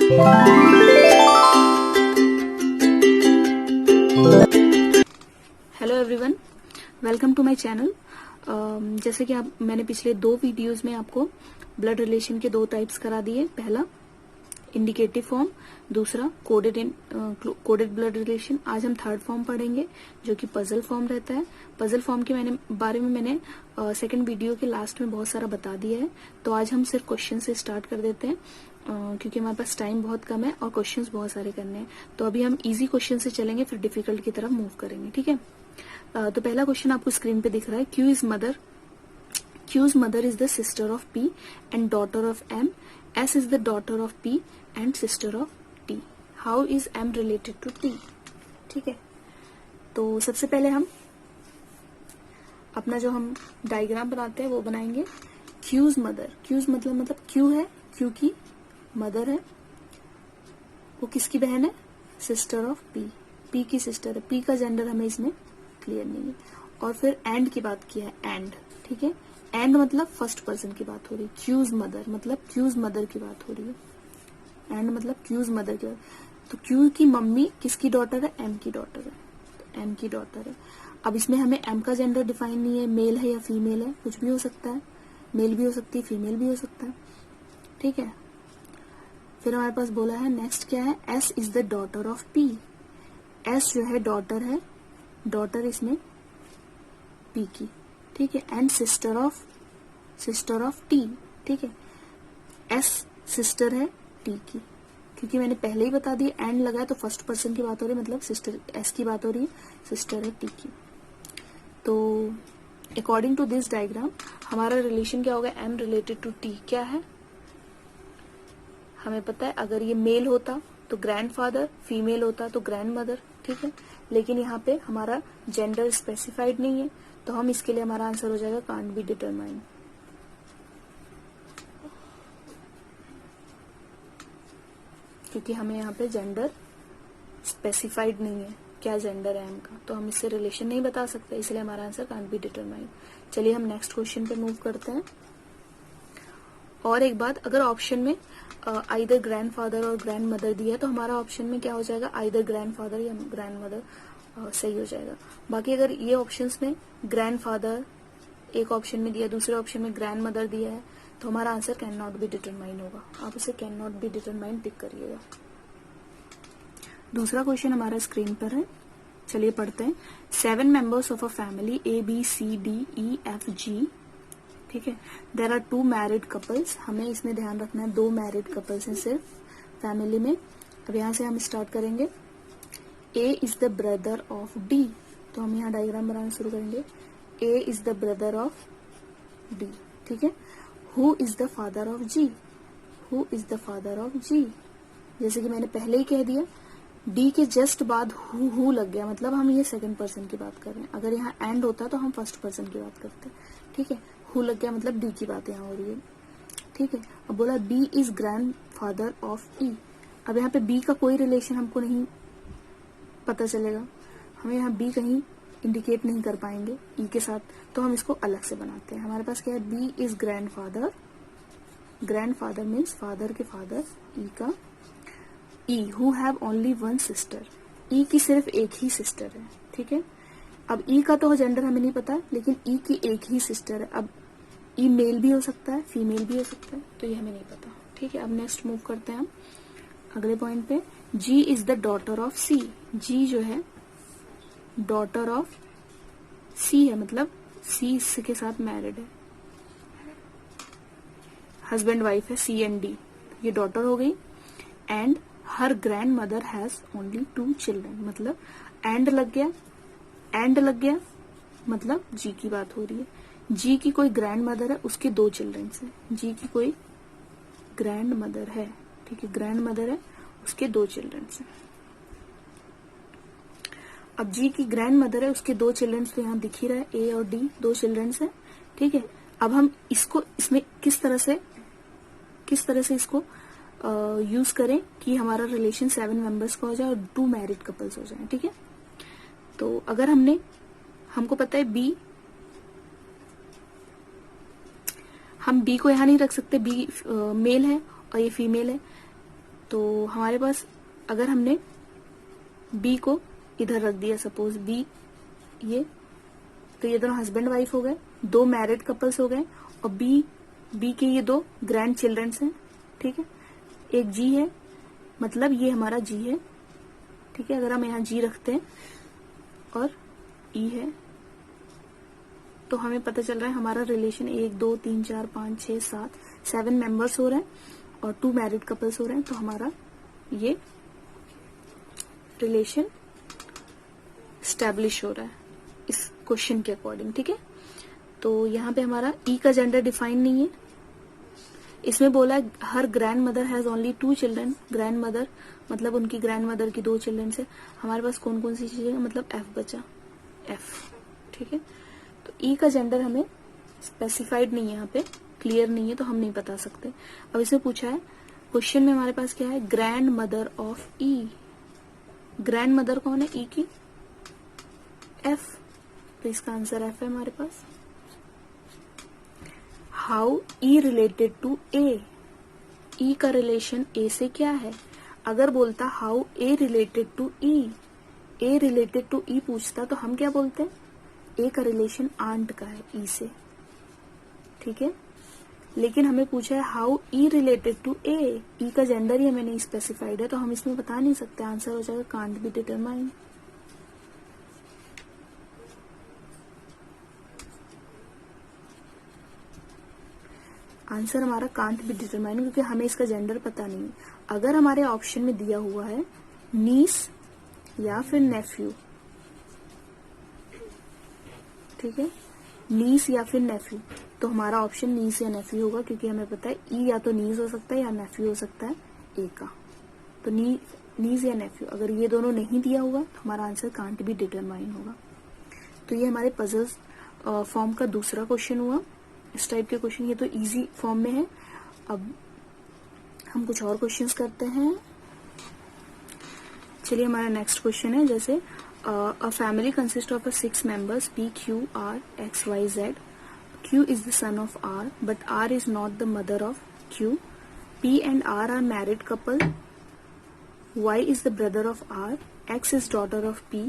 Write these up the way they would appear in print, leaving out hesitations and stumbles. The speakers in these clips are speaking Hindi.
Hello everyone, welcome to my channel. जैसे कि मैंने पिछले 2 वीडियोस में आपको ब्लड रिलेशन के 2 टाइप्स करा दिए। पहला इंडिकेटिव फॉर्म, दूसरा कोडेड ब्लड रिलेशन। आज हम थर्ड फॉर्म पढ़ेंगे जो कि पजल फॉर्म रहता है। पजल फॉर्म के बारे में मैंने सेकंड वीडियो के लास्ट में बहुत सारा बता दिया है। तो आज हम सिर्फ क्वेश्चन से स्टार्ट कर देते हैं क्योंकि हमारे पास टाइम बहुत कम है और क्वेश्चंस बहुत सारे करने हैं। तो अभी हम इजी क्वेश्चन से चलेंगे, फिर डिफिकल्ट की तरफ मूव करेंगे। ठीक है, तो पहला क्वेश्चन आपको स्क्रीन पे दिख रहा है। Q's mother is the sister of P and daughter of M. S is the daughter of P and sister of T. How is M related to T? ठीक है, तो सबसे पहले हम अपना जो हम डायग्राम बनाते हैं वो बनाएंगे। Q's मतलब Q है, Q की मदर है, वो किसकी बहन है? सिस्टर ऑफ P, P की सिस्टर है। P का जेंडर हमें इसमें क्लियर नहीं है। और फिर एंड की बात किया है, एंड। ठीक है, एंड मतलब फर्स्ट पर्सन की बात हो रही है। Q's मदर मतलब Q's मदर की बात हो रही है। एंड मतलब Q's मदर की बात। तो Q की मम्मी किसकी डॉटर है? M की डॉटर है। तो M की डॉटर है। अब इसमें हमें M का जेंडर डिफाइन नहीं है, मेल है या फीमेल है, कुछ भी हो सकता है। मेल भी हो सकती है, फीमेल भी हो सकता है। ठीक है, फिर हमारे पास बोला है नेक्स्ट क्या है? S is the daughter of P। S जो है डॉटर है, डॉटर इसमें P की। ठीक है, एंड सिस्टर ऑफ T। ठीक है, S सिस्टर है T की। क्योंकि मैंने पहले ही बता दिया एंड लगाया तो फर्स्ट पर्सन की बात हो रही है, मतलब सिस्टर S की बात हो रही है, सिस्टर है T की। तो अकॉर्डिंग टू दिस डायग्राम हमारा रिलेशन क्या होगा? M रिलेटेड टू T क्या है? हमें पता है अगर ये मेल होता तो ग्रैंडफादर, फीमेल होता तो ग्रैंड मदर। ठीक है, लेकिन यहाँ पे हमारा जेंडर स्पेसिफाइड नहीं है, तो हम इसके लिए हमारा आंसर हो जाएगा कांट बी डिटरमाइंड। क्योंकि हमें यहाँ पे जेंडर स्पेसिफाइड नहीं है, क्या जेंडर है M का, तो हम इससे रिलेशन नहीं बता सकते, इसलिए हमारा आंसर कांट बी डिटरमाइंड। चलिए हम नेक्स्ट क्वेश्चन पे मूव करते हैं। और एक बात, अगर ऑप्शन में आइदर ग्रैंडफादर और ग्रैंड मदर दिया है तो हमारा ऑप्शन में क्या हो जाएगा? आइदर ग्रैंडफादर या ग्रैंड मदर सही हो जाएगा। बाकी अगर ये ऑप्शंस में ग्रैंडफादर एक ऑप्शन में दिया, दूसरे ऑप्शन में ग्रैंड मदर दिया है, तो हमारा answer can not be determine होगा। आप इसे कैन नॉट बी डिटरमाइन टिक करिएगा। दूसरा क्वेश्चन हमारा स्क्रीन पर है, चलिए पढ़ते हैं। 7 members of a family A B C D E F G। ठीक है, देर आर 2 मैरिड कपल्स। हमें इसमें ध्यान रखना है 2 मैरिड कपल्स हैं सिर्फ फैमिली में। अब यहाँ से हम स्टार्ट करेंगे। A is the brother of D, तो हम यहाँ डायग्राम बनाना शुरू करेंगे। A is the brother of D। ठीक है, who is the father of G? Who is the father of G? जैसे कि मैंने पहले ही कह दिया, D के जस्ट बाद हु लग गया, मतलब हम ये सेकंड पर्सन की बात कर रहे हैं। अगर यहाँ एंड होता तो हम फर्स्ट पर्सन की बात करते हैं। ठीक है, हु लग गया मतलब D की बात यहाँ हो रही है। ठीक है, अब बोला B is grand father of E। अब यहाँ पे B का कोई रिलेशन हमको नहीं पता चलेगा, हमें यहाँ B कहीं इंडिकेट नहीं कर पाएंगे E के साथ, तो हम इसको अलग से बनाते हैं। हमारे पास क्या है? B is grandfather, grandfather means father के फादर E का। E who have only 1 sister, E की सिर्फ एक ही सिस्टर है। ठीक है, अब E का तो जेंडर हमें नहीं पता, लेकिन E की एक ही सिस्टर है। अब E मेल भी हो सकता है, फीमेल भी हो सकता है, तो ये हमें नहीं पता। ठीक है, अब नेक्स्ट मूव करते हैं हम अगले पॉइंट पे। G is the daughter of C। G जो है डॉटर ऑफ C है, मतलब C के साथ मैरिड है, हस्बैंड वाइफ है, C एंड D, ये डॉटर हो गई। And her grandmother has only 2 children, मतलब एंड लग गया मतलब G की बात हो रही है। G की कोई ग्रैंड मदर है, उसके 2 चिल्ड्रंस है। G की कोई ग्रैंड मदर है, ठीक है, ग्रैंड मदर है, उसके 2 चिल्ड्रंस है। अब G की ग्रैंड मदर है, उसके 2 चिल्ड्रंस तो यहाँ दिख ही रहा है, A और D 2 चिल्ड्रंस है। ठीक है, अब हम इसको इसमें किस तरह से इसको यूज करें कि हमारा रिलेशन 7 मेंबर्स का हो जाए और 2 मैरिड कपल्स हो जाए। ठीक है, तो अगर हमको पता है B, हम B को यहाँ नहीं रख सकते, B मेल है और ये फीमेल है, तो हमारे पास अगर हमने बी को इधर रख दिया, सपोज बी ये, तो ये दोनों हस्बैंड वाइफ हो गए, दो मैरिड कपल्स हो गए, और बी के ये दो ग्रैंड चिल्ड्रंस हैं, ठीक है। एक जी है, मतलब ये हमारा जी है, ठीक है। अगर हम यहाँ जी रखते हैं और ई है, तो हमें पता चल रहा है हमारा रिलेशन 1 2 3 4 5 6 7 7 मेंबर्स हो रहे हैं और 2 मैरिड कपल्स हो रहे हैं। तो हमारा ये रिलेशन स्टैब्लिश हो रहा है इस क्वेश्चन के अकॉर्डिंग, ठीक है। तो यहाँ पे हमारा ई का जेंडर डिफाइन नहीं है। इसमें बोला है हर grandmother has only 2 children. Grandmother मतलब उनकी ग्रैंड मदर की 2 चिल्ड्रन है। हमारे पास कौन कौन सी चीजें, मतलब एफ बचा, एफ, ठीक है। तो ई का जेंडर हमें स्पेसिफाइड नहीं है, यहाँ पे क्लियर नहीं है, तो हम नहीं बता सकते। अब इसमें पूछा है क्वेश्चन में हमारे पास क्या है, grand mother of E. Grand mother कौन है ई की, एफ, तो इसका आंसर एफ है हमारे पास। How E related to A, E का रिलेशन ए से क्या है। अगर बोलता how A related to E, A related to E पूछता तो हम क्या बोलते हैं, ए का रिलेशन आंट का है ई से, ठीक है। लेकिन हमें पूछा है how E related to A, E का जेंडर ही हमें नहीं स्पेसिफाइड है, तो हम इसमें बता नहीं सकते। आंसर हो जाएगा कांट बी डिटरमाइन। आंसर हमारा कांट बी डिटरमाइन, क्योंकि हमें इसका जेंडर पता नहीं है। अगर हमारे ऑप्शन में दिया हुआ है नीस या फिर नेफ्यू, ठीक है, नीस या फिर नेफ्यू, तो हमारा ऑप्शन नीस या नेफ्यू होगा, क्योंकि हमें पता है ई या तो नीस हो सकता है या नेफ्यू हो सकता है ए का। तो नीस या नेफ्यू, अगर ये दोनों नहीं दिया हुआ तो हमारा आंसर कांट बी डिटरमाइन होगा। तो ये हमारे पजल्स फॉर्म का दूसरा क्वेश्चन हुआ। इस टाइप के क्वेश्चन ये तो इजी फॉर्म में है। अब हम कुछ और क्वेश्चंस करते हैं। चलिए हमारा नेक्स्ट क्वेश्चन है, जैसे a family consists of 6 members P, Q, R, X, Y, Z. Q is the son of R, but R is not the mother of Q. P and R are married couple. Y is the brother of R. X is daughter of P.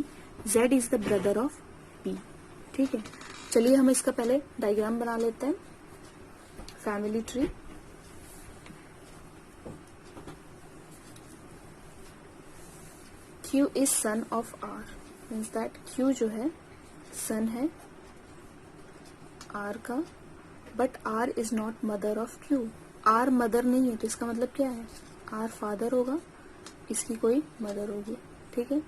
Z is the brother of P. ठीक है, चलिए हम इसका पहले डायग्राम बना लेते हैं। Family tree, Q is son of R, means that Q जो है सन है R का, but R is not mother of Q. R mother नहीं है, तो इसका मतलब क्या है, R फादर होगा, इसकी कोई मदर होगी, ठीक है।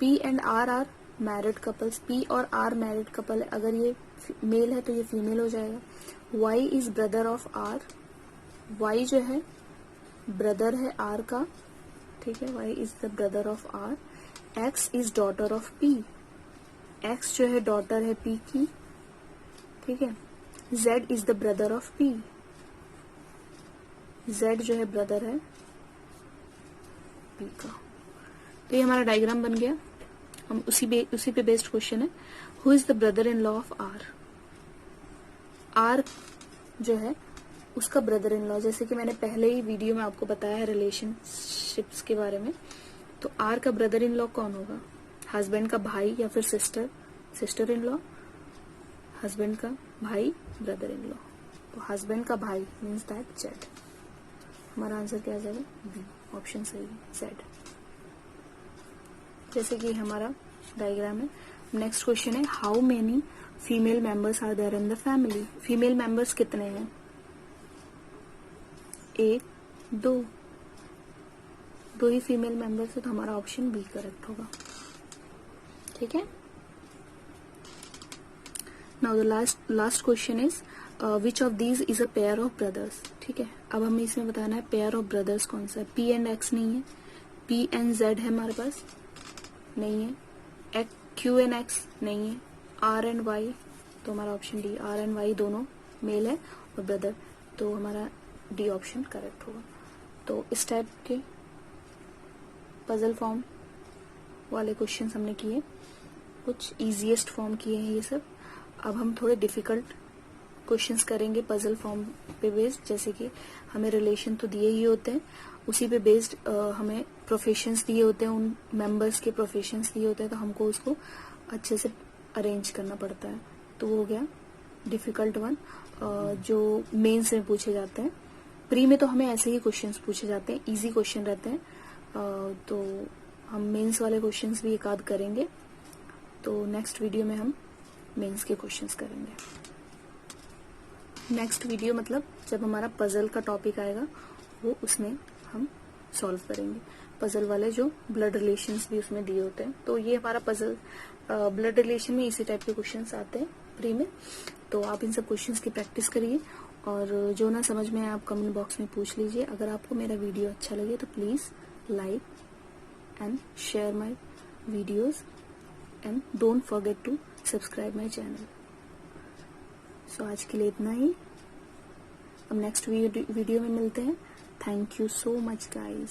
P and R are married couples, P और R मैरिड कपल है, अगर ये मेल है तो ये फीमेल हो जाएगा। Y is brother of R, Y जो है ब्रदर है R का, ठीक है, Y is the brother of R. X is daughter of P, X जो है डॉटर है P की, ठीक है। Z is the brother of P, Z जो है ब्रदर है P का। तो ये हमारा डायग्राम बन गया। हम उसी पे बेस्ड क्वेश्चन है, who is the brother in law of R। R जो है उसका ब्रदर इन लॉ, जैसे कि मैंने पहले ही वीडियो में आपको बताया है रिलेशनशिप्स के बारे में। तो R का ब्रदर इन लॉ कौन होगा, हस्बैंड का भाई या फिर सिस्टर इन लॉ, हस्बैंड का भाई ब्रदर इन लॉ। तो हस्बैंड का भाई मीन्स दैट जेड। हमारा आंसर क्या आ जाएगा, बी, ऑप्शन सही है, जेड। जैसे कि हमारा डायग्राम है। नेक्स्ट क्वेश्चन है, how many female members are there in the family. Female members कितने हैं, 1 2 ही फीमेल मेंबर्स है, तो हमारा ऑप्शन बी करेक्ट होगा, ठीक है। Now the last question is which of these is a pair of brothers. ठीक है, अब हमें इसमें बताना है पेयर ऑफ ब्रदर्स कौन सा है। पी एंड एक्स नहीं है, पी एंड जेड है हमारे पास, नहीं है। क्यू एंड एक्स नहीं है, आर एंड वाई, तो हमारा option D, R and Y दोनों मेल है और ब्रदर, तो हमारा डी ऑप्शन करेक्ट होगा। तो इस टाइप के पजल फॉर्म वाले क्वेश्चंस हमने किए, कुछ इजीएस्ट फॉर्म किए हैं ये सब। अब हम थोड़े डिफिकल्ट क्वेश्चंस करेंगे पजल फॉर्म पे बेस्ड, जैसे कि हमें रिलेशन तो दिए ही होते हैं उसी पे बेस्ड हमें प्रोफेशंस दिए होते हैं, उन मेंबर्स के प्रोफेशंस दिए होते हैं, तो हमको उसको अच्छे से अरेंज करना पड़ता है। तो वो हो गया डिफिकल्ट वन, जो मेंस में पूछे जाते हैं। प्री में तो हमें ऐसे ही क्वेश्चंस पूछे जाते हैं, इजी क्वेश्चन रहते हैं, तो हम मेंस वाले क्वेश्चंस भी एक आध करेंगे। तो नेक्स्ट वीडियो में हम मेंस के क्वेश्चंस करेंगे। नेक्स्ट वीडियो मतलब जब हमारा पजल का टॉपिक आएगा वो उसमें हम सॉल्व करेंगे। पजल वाले जो ब्लड रिलेशंस भी उसमें दिए होते हैं, तो ये हमारा पजल ब्लड रिलेशन में इसी टाइप के क्वेश्चंस आते हैं प्री में। तो आप इन सब क्वेश्चंस की प्रैक्टिस करिए, और जो ना समझ में आए आप कमेंट बॉक्स में पूछ लीजिए। अगर आपको मेरा वीडियो अच्छा लगे तो please like and share my videos and don't forget to subscribe my channel. So आज के लिए इतना ही, अब नेक्स्ट वीडियो में मिलते हैं। Thank you so much guys.